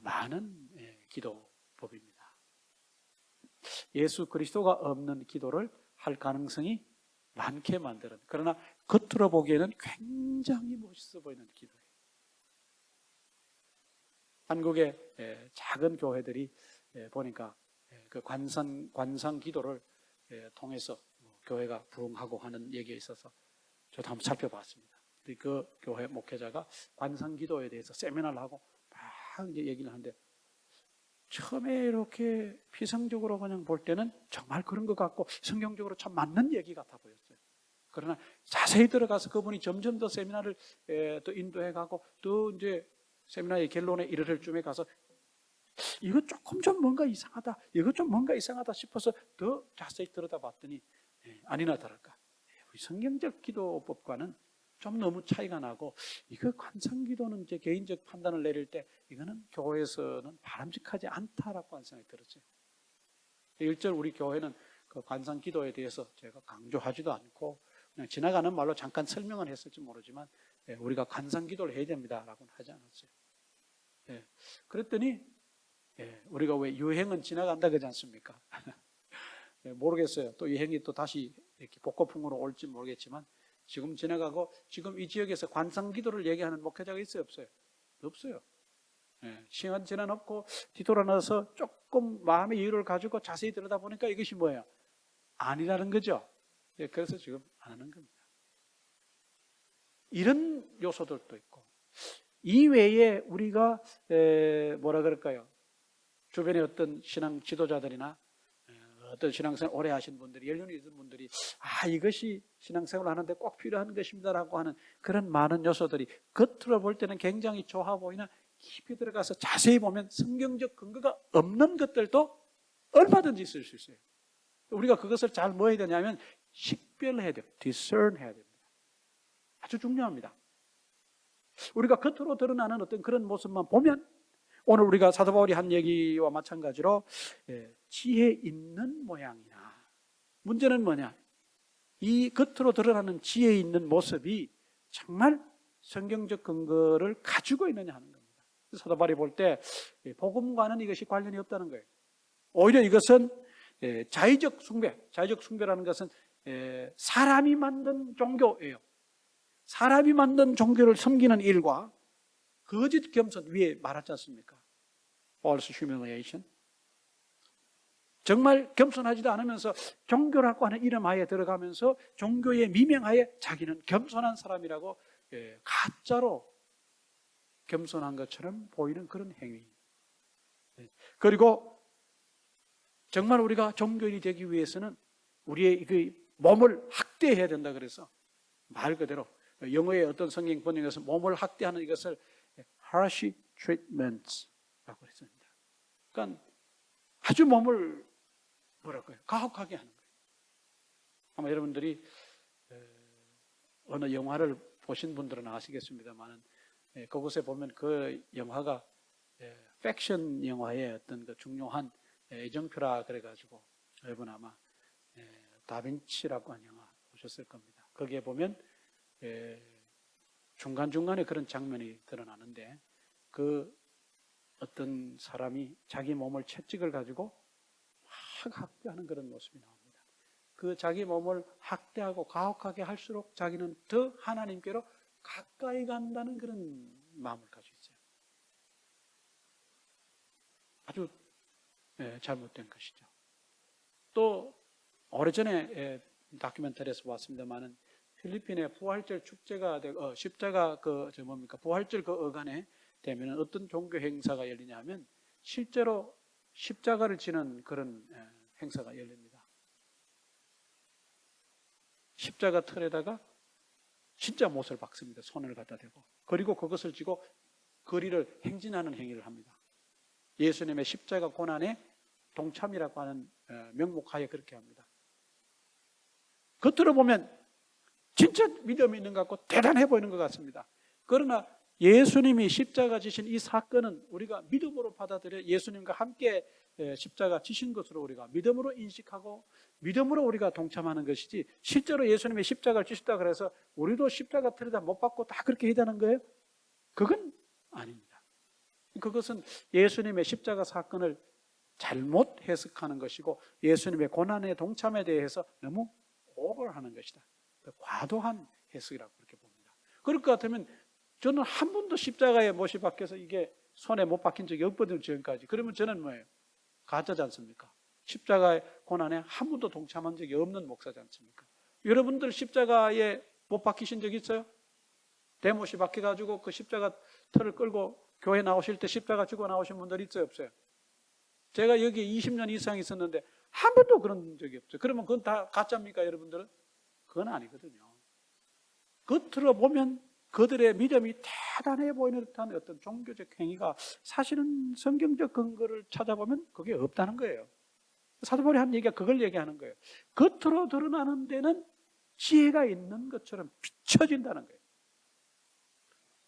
Speaker 1: 많은 기도법입니다. 예수 그리스도가 없는 기도를 할 가능성이 많게 만드는, 그러나 겉으로 보기에는 굉장히 멋있어 보이는 기도예요. 한국의 작은 교회들이 보니까 그 관상 기도를 통해서 교회가 부흥하고 하는 얘기에 있어서 저도 한번 살펴봤습니다. 그 교회 목회자가 관상기도에 대해서 세미나를 하고 막 이제 얘기를 하는데 처음에 이렇게 피상적으로 그냥 볼 때는 정말 그런 것 같고 성경적으로 참 맞는 얘기 같아 보였어요. 그러나 자세히 들어가서 그분이 점점 더 세미나를 또 인도해 가고 또 이제 세미나의 결론에 이르를 쯤에 가서 이거 조금 좀 뭔가 이상하다, 이거 좀 뭔가 이상하다 싶어서 더 자세히 들여다봤더니 아니나 다를까 우리 성경적 기도법과는 좀 너무 차이가 나고 이거 관상기도는 이제 개인적 판단을 내릴 때 이거는 교회에서는 바람직하지 않다라고 하는 생각이 들었어요. 1절 우리 교회는 그 관상기도에 대해서 제가 강조하지도 않고 그냥 지나가는 말로 잠깐 설명은 했을지 모르지만 우리가 관상기도를 해야 됩니다라고는 하지 않았어요. 그랬더니 우리가 왜 유행은 지나간다 그러지 않습니까? 모르겠어요. 또 유행이 또 다시 이렇게 복고풍으로 올지 모르겠지만 지금 지나가고 지금 이 지역에서 관상기도를 얘기하는 목회자가 있어요, 없어요? 없어요. 시간 지난 없고 뒤돌아나서 조금 마음의 여유를 가지고 자세히 들여다보니까 이것이 뭐예요? 아니라는 거죠. 그래서 지금 안 하는 겁니다. 이런 요소들도 있고 이 외에 우리가 뭐라 그럴까요? 주변에 어떤 신앙 지도자들이나 어떤 신앙생활 오래 하신 분들이, 연륜이 있는 분들이 이것이 신앙생활을 하는데 꼭 필요한 것입니다라고 하는 그런 많은 요소들이 겉으로 볼 때는 굉장히 좋아 보이나 깊이 들어가서 자세히 보면 성경적 근거가 없는 것들도 얼마든지 있을 수 있어요. 우리가 그것을 잘 뭐 해야 되냐면 식별해야 돼요. discern 해야 됩니다. 아주 중요합니다. 우리가 겉으로 드러나는 어떤 그런 모습만 보면 오늘 우리가 사도 바울이 한 얘기와 마찬가지로 지혜 있는 모양이나 문제는 뭐냐? 이 겉으로 드러나는 지혜 있는 모습이 정말 성경적 근거를 가지고 있느냐 하는 겁니다. 사도 바울이 볼 때 복음과는 이것이 관련이 없다는 거예요. 오히려 이것은 자의적 숭배, 자의적 숭배라는 것은 사람이 만든 종교예요. 사람이 만든 종교를 섬기는 일과 거짓 겸손 위에 말하지 않습니까? False humiliation. 정말 겸손하지도 않으면서 종교라고 하는 이름 하에 들어가면서 종교의 미명하에 자기는 겸손한 사람이라고 가짜로 겸손한 것처럼 보이는 그런 행위. 그리고 정말 우리가 종교인이 되기 위해서는 우리의 그 몸을 학대해야 된다 그래서 말 그대로 영어의 어떤 성경 번역에서 몸을 학대하는 이것을 harsh treatments라고 했습니다. 그러니까 아주 몸을 뭐랄까요? 가혹하게 하는 거예요. 아마 여러분들이 어느 영화를 보신 분들은 아시겠습니다만 그곳에 보면 그 영화가 팩션 영화의 어떤 그 중요한 애정표라 그래가지고 여러분 아마 다빈치라고 하는 영화 보셨을 겁니다. 거기에 보면 중간중간에 그런 장면이 드러나는데 그 어떤 사람이 자기 몸을 채찍을 가지고 막 학대하는 그런 모습이 나옵니다. 그 자기 몸을 학대하고 가혹하게 할수록 자기는 더 하나님께로 가까이 간다는 그런 마음을 가지고 있어요. 아주 잘못된 것이죠. 또 오래전에 다큐멘터리에서 봤습니다만은 필리핀의 부활절 축제가 되고 십자가 부활절 그 어간에 되면 어떤 종교 행사가 열리냐면 실제로 십자가를 지는 그런 행사가 열립니다. 십자가 틀에다가 진짜 못을 박습니다. 손을 갖다 대고. 그리고 그것을 쥐고 거리를 행진하는 행위를 합니다. 예수님의 십자가 고난에 동참이라고 하는 명목하에 그렇게 합니다. 겉으로 보면 진짜 믿음이 있는 것 같고 대단해 보이는 것 같습니다. 그러나 예수님이 십자가 지신 이 사건은 우리가 믿음으로 받아들여 예수님과 함께 십자가 지신 것으로 우리가 믿음으로 인식하고 믿음으로 우리가 동참하는 것이지 실제로 예수님이 십자가를 지셨다 그래서 우리도 십자가 틀에다 못 박고 다 그렇게 해야 되는 거예요? 그건 아닙니다. 그것은 예수님의 십자가 사건을 잘못 해석하는 것이고 예수님의 고난의 동참에 대해서 너무 오버하는 것이다. 과도한 해석이라고 그렇게 봅니다. 그럴 것 같으면 저는 한 번도 십자가에 못이 박혀서 이게 손에 못 박힌 적이 없거든요, 지금까지. 그러면 저는 뭐예요? 가짜지 않습니까? 십자가의 고난에 한 번도 동참한 적이 없는 목사지 않습니까? 여러분들 십자가에 못 박히신 적 있어요? 대못이 박혀가지고 그 십자가 털을 끌고 교회 나오실 때 십자가 지고 나오신 분들 있어요, 없어요? 제가 여기 20년 이상 있었는데 한 번도 그런 적이 없어요. 그러면 그건 다 가짜입니까, 여러분들은? 그건 아니거든요. 겉으로 보면 그들의 믿음이 대단해 보이는 듯한 어떤 종교적 행위가 사실은 성경적 근거를 찾아보면 그게 없다는 거예요. 사도 바울이 한 얘기가 그걸 얘기하는 거예요. 겉으로 드러나는 데는 지혜가 있는 것처럼 비춰진다는 거예요.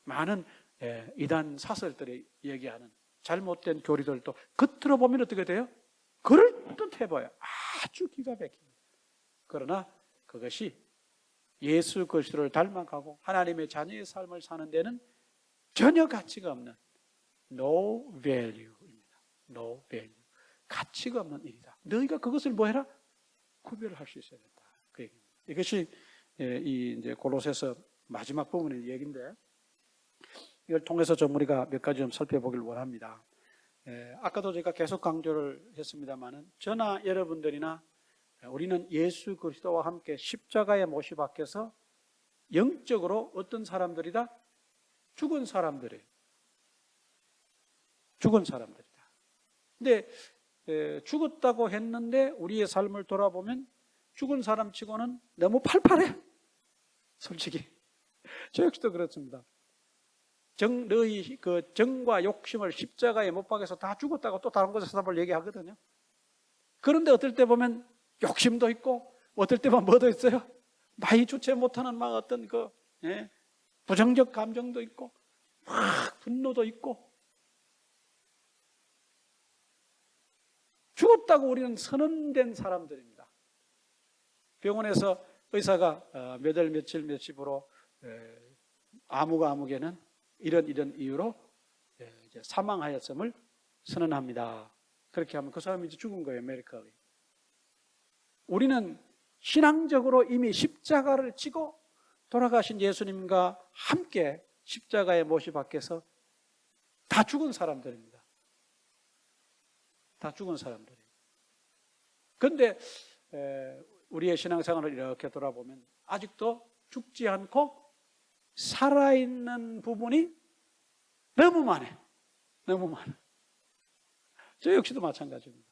Speaker 1: 많은 이단 사설들이 얘기하는 잘못된 교리들도 겉으로 보면 어떻게 돼요? 그럴듯해 보여요. 아주 기가 막힙니다. 그러나 그것이 예수 그리스도를 닮아가고 하나님의 자녀의 삶을 사는 데는 전혀 가치가 없는 no value입니다. no value. 가치가 없는 일이다. 너희가 그것을 뭐 해라? 구별을 할 수 있어야 된다. 그 얘기입니다. 이것이 이 이제 골로새서 마지막 부분의 얘기인데 이걸 통해서 좀 우리가 몇 가지 좀 살펴보길 원합니다. 아까도 제가 계속 강조를 했습니다만은 저나 여러분들이나 우리는 예수 그리스도와 함께 십자가에 못이 박혀서 영적으로 어떤 사람들이다? 죽은 사람들이에요. 죽은 사람들이다. 근데 죽었다고 했는데 우리의 삶을 돌아보면 죽은 사람 치고는 너무 팔팔해. 솔직히. 저 역시도 그렇습니다. 너희 그 정과 욕심을 십자가에 못 박아서 다 죽었다고 또 다른 곳에서 답을 얘기하거든요. 그런데 어떨 때 보면 욕심도 있고, 어떨 때만 뭐도 있어요? 많이 주체 못하는 막 어떤 부정적 감정도 있고, 막 분노도 있고. 죽었다고 우리는 선언된 사람들입니다. 병원에서 의사가 몇 월 며칠 몇십으로 아무개는 이런 이유로 이제 사망하였음을 선언합니다. 그렇게 하면 그 사람이 이제 죽은 거예요, 메디컬리. 우리는 신앙적으로 이미 십자가를 지고 돌아가신 예수님과 함께 십자가의 못이 박혀서 다 죽은 사람들입니다. 다 죽은 사람들이에요. 그런데 우리의 신앙생활을 이렇게 돌아보면 아직도 죽지 않고 살아있는 부분이 너무 많아요. 너무 많아요. 저 역시도 마찬가지입니다.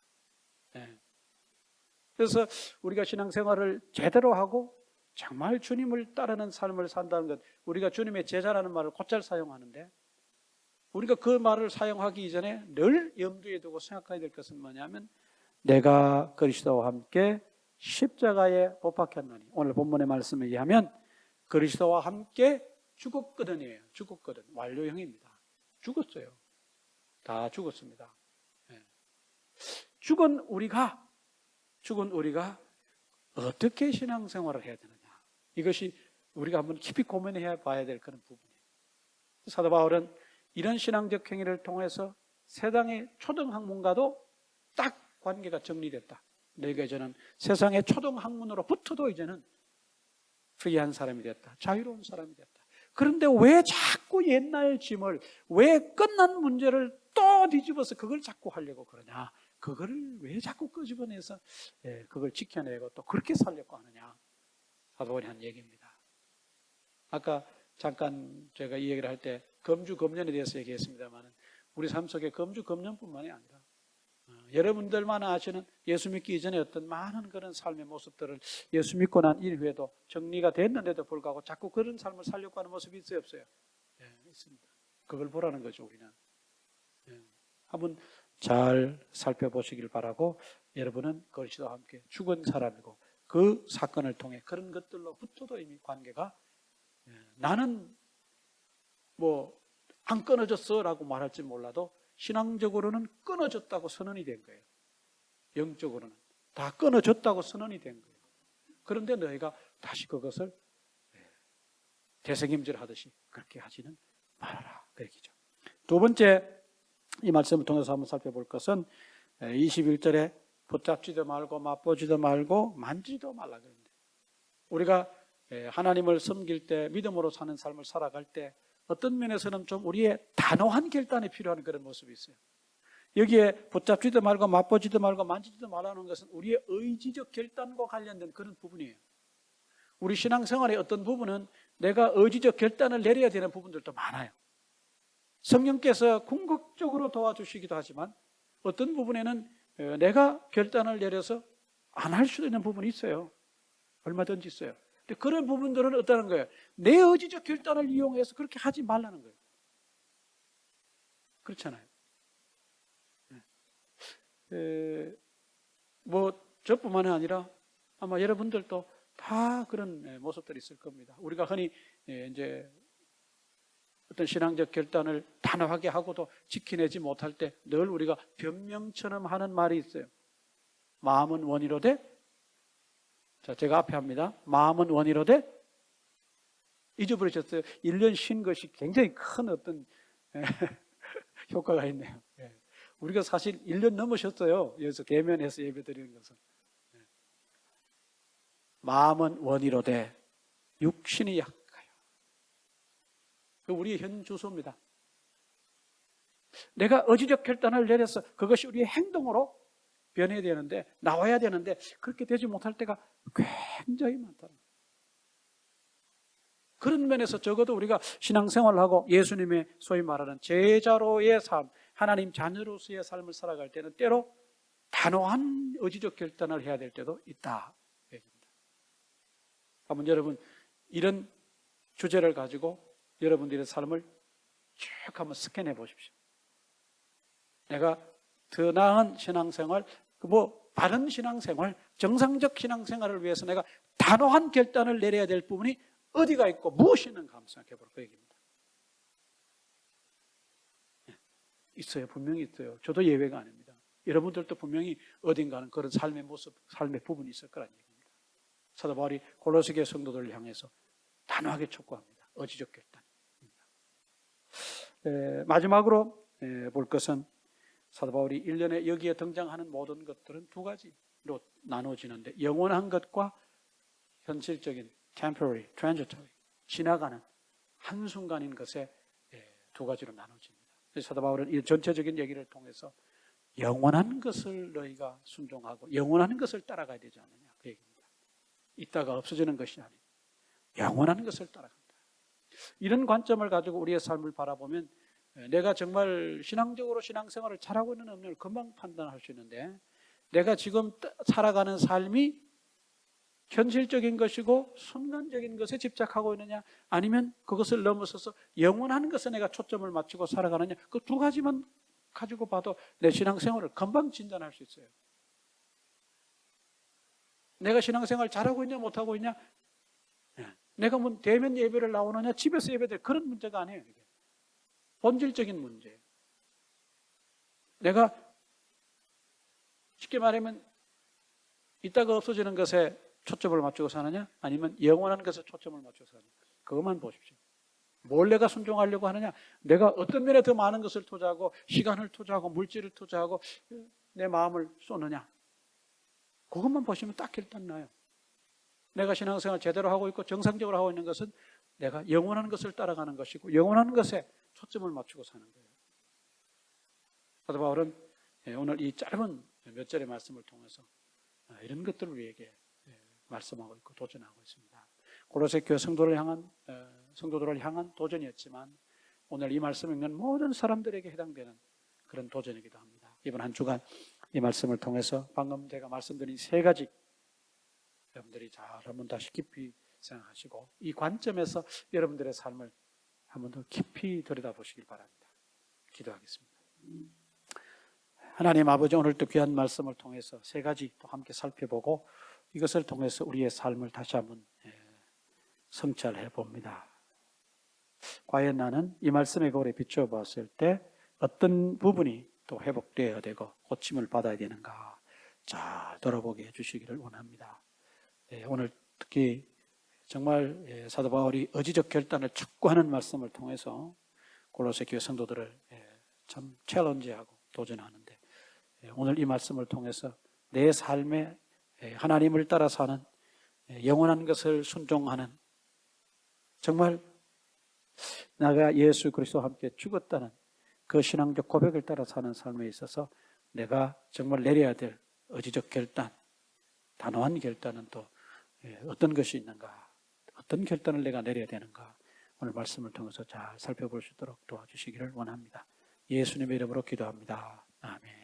Speaker 1: 그래서 우리가 신앙생활을 제대로 하고 정말 주님을 따르는 삶을 산다는 것, 우리가 주님의 제자라는 말을 곧잘 사용하는데 우리가 그 말을 사용하기 이전에 늘 염두에 두고 생각해야 될 것은 뭐냐면 내가 그리스도와 함께 십자가에 못 박혔나니, 오늘 본문의 말씀에 의하면 그리스도와 함께 죽었거든이에요. 죽었거든. 완료형입니다. 죽었어요. 다 죽었습니다. 죽은 우리가 어떻게 신앙생활을 해야 되느냐, 이것이 우리가 한번 깊이 고민해 봐야 될 그런 부분이에요. 사도 바울은 이런 신앙적 행위를 통해서 세상의 초등학문과도 딱 관계가 정리됐다. 너희가 이제는 세상의 초등학문으로부터도 이제는 프리한 사람이 됐다. 자유로운 사람이 됐다. 그런데 왜 자꾸 옛날 짐을, 왜 끝난 문제를 또 뒤집어서 그걸 자꾸 하려고 그러냐, 그걸 왜 자꾸 끄집어내서 그걸 지켜내고 또 그렇게 살려고 하느냐, 사도 바울이 한 얘기입니다. 아까 잠깐 제가 이 얘기를 할 때 검주 검년에 대해서 얘기했습니다만 우리 삶 속에 검주 검년뿐만이 아니라 여러분들만 아시는 예수 믿기 이전에 어떤 많은 그런 삶의 모습들을 예수 믿고 난 이후에도 정리가 됐는데도 불구하고 자꾸 그런 삶을 살려고 하는 모습이 있어요, 없어요? 있습니다. 그걸 보라는 거죠, 우리는. 한번 잘 살펴보시길 바라고, 여러분은 그리스도와 함께 죽은 사람이고 그 사건을 통해 그런 것들로부터도 이미 관계가, 나는 뭐 안 끊어졌어 라고 말할지 몰라도 신앙적으로는 끊어졌다고 선언이 된 거예요. 영적으로는 다 끊어졌다고 선언이 된 거예요. 그런데 너희가 다시 그것을 대책임질 하듯이 그렇게 하지는 말아라, 그 얘기죠. 두 번째, 이 말씀을 통해서 한번 살펴볼 것은 21절에 붙잡지도 말고 맛보지도 말고 만지도 말라 그러는데, 우리가 하나님을 섬길 때, 믿음으로 사는 삶을 살아갈 때 어떤 면에서는 좀 우리의 단호한 결단이 필요한 그런 모습이 있어요. 여기에 붙잡지도 말고 맛보지도 말고 만지지도 말라는 것은 우리의 의지적 결단과 관련된 그런 부분이에요. 우리 신앙생활의 어떤 부분은 내가 의지적 결단을 내려야 되는 부분들도 많아요. 성령께서 궁극적으로 도와주시기도 하지만 어떤 부분에는 내가 결단을 내려서 안 할 수도 있는 부분이 있어요. 얼마든지 있어요. 근데 그런 부분들은 어떠는 거예요? 내 의지적 결단을 이용해서 그렇게 하지 말라는 거예요. 그렇잖아요. 뭐 저뿐만이 아니라 아마 여러분들도 다 그런 모습들이 있을 겁니다. 우리가 흔히 이제 어떤 신앙적 결단을 단호하게 하고도 지켜내지 못할 때 늘 우리가 변명처럼 하는 말이 있어요. 마음은 원이로되, 자, 제가 앞에 합니다. 마음은 원이로되, 잊어버리셨어요? 1년 쉰 것이 굉장히 큰 어떤 효과가 있네요. 우리가 사실 1년 넘으셨어요. 여기서 대면해서 예배 드리는 것은. 마음은 원이로되 육신이 약하여. 그 우리의 현 주소입니다. 내가 의지적 결단을 내려서 그것이 우리의 행동으로 변해야 되는데, 나와야 되는데 그렇게 되지 못할 때가 굉장히 많다. 그런 면에서 적어도 우리가 신앙생활을 하고 예수님의 소위 말하는 제자로의 삶, 하나님 자녀로서의 삶을 살아갈 때는 때로 단호한 의지적 결단을 해야 될 때도 있다. 한번 여러분 이런 주제를 가지고 여러분들의 삶을 쭉 한번 스캔해 보십시오. 내가 더 나은 신앙생활, 바른 신앙생활, 정상적 신앙생활을 위해서 내가 단호한 결단을 내려야 될 부분이 어디가 있고 무엇이 있는가 한번 생각해 볼 얘기입니다. 있어요. 분명히 있어요. 저도 예외가 아닙니다. 여러분들도 분명히 어딘가는 그런 삶의 모습, 삶의 부분이 있을 거란 얘기입니다. 사도 바울이 골로새계 성도들을 향해서 단호하게 촉구합니다. 의지적 결단. 마지막으로 볼 것은 사도 바울이 1년에 여기에 등장하는 모든 것들은 두 가지로 나눠지는데, 영원한 것과 현실적인 temporary, transitory, 지나가는 한순간인 것에 두 가지로 나눠집니다. 사도 바울은 이 전체적인 얘기를 통해서 영원한 것을 너희가 순종하고 영원한 것을 따라가야 되지 않느냐, 그 얘기입니다. 있다가 없어지는 것이 아니고 영원한 것을 따라간다. 이런 관점을 가지고 우리의 삶을 바라보면 내가 정말 신앙적으로 신앙생활을 잘하고 있는 없는 걸 금방 판단할 수 있는데, 내가 지금 살아가는 삶이 현실적인 것이고 순간적인 것에 집착하고 있느냐, 아니면 그것을 넘어서서 영원한 것에 내가 초점을 맞추고 살아가느냐, 그 두 가지만 가지고 봐도 내 신앙생활을 금방 진단할 수 있어요. 내가 신앙생활 잘하고 있냐 못하고 있냐, 내가 뭐 대면 예배를 나오느냐 집에서 예배될 그런 문제가 아니에요. 이게 본질적인 문제예요. 내가 쉽게 말하면 있다가 없어지는 것에 초점을 맞추고 사느냐, 아니면 영원한 것에 초점을 맞추고 사느냐, 그것만 보십시오. 뭘 내가 순종하려고 하느냐, 내가 어떤 면에 더 많은 것을 투자하고 시간을 투자하고 물질을 투자하고 내 마음을 쏟느냐, 그것만 보시면 딱 결단 나요. 내가 신앙생활 제대로 하고 있고 정상적으로 하고 있는 것은 내가 영원한 것을 따라가는 것이고 영원한 것에 초점을 맞추고 사는 거예요. 사도 바울은 오늘 이 짧은 몇 절의 말씀을 통해서 이런 것들을 우리에게 말씀하고 있고 도전하고 있습니다. 골로새 교회 성도들을 향한 도전이었지만 오늘 이 말씀을 읽는 모든 사람들에게 해당되는 그런 도전이기도 합니다. 이번 한 주간 이 말씀을 통해서 방금 제가 말씀드린 세 가지 여러분들이 잘 한번 다시 깊이 생각하시고 이 관점에서 여러분들의 삶을 한번 더 깊이 들여다보시길 바랍니다. 기도하겠습니다. 하나님 아버지, 오늘 또 귀한 말씀을 통해서 세 가지 또 함께 살펴보고 이것을 통해서 우리의 삶을 다시 한번 성찰해 봅니다. 과연 나는 이 말씀의 거울에 비추어 봤을 때 어떤 부분이 또 회복되어야 되고 고침을 받아야 되는가 잘 돌아보게 해주시기를 원합니다. 오늘 특히 정말 사도 바울이 의지적 결단을 촉구하는 말씀을 통해서 골로새 교회 성도들을 참 챌린지하고 도전하는데, 오늘 이 말씀을 통해서 내 삶에 하나님을 따라 사는 영원한 것을 순종하는, 정말 나가 예수 그리스도와 함께 죽었다는 그 신앙적 고백을 따라 사는 삶에 있어서 내가 정말 내려야 될 의지적 결단, 단호한 결단은 또 어떤 것이 있는가, 어떤 결단을 내가 내려야 되는가 오늘 말씀을 통해서 잘 살펴볼 수 있도록 도와주시기를 원합니다. 예수님의 이름으로 기도합니다. 아멘.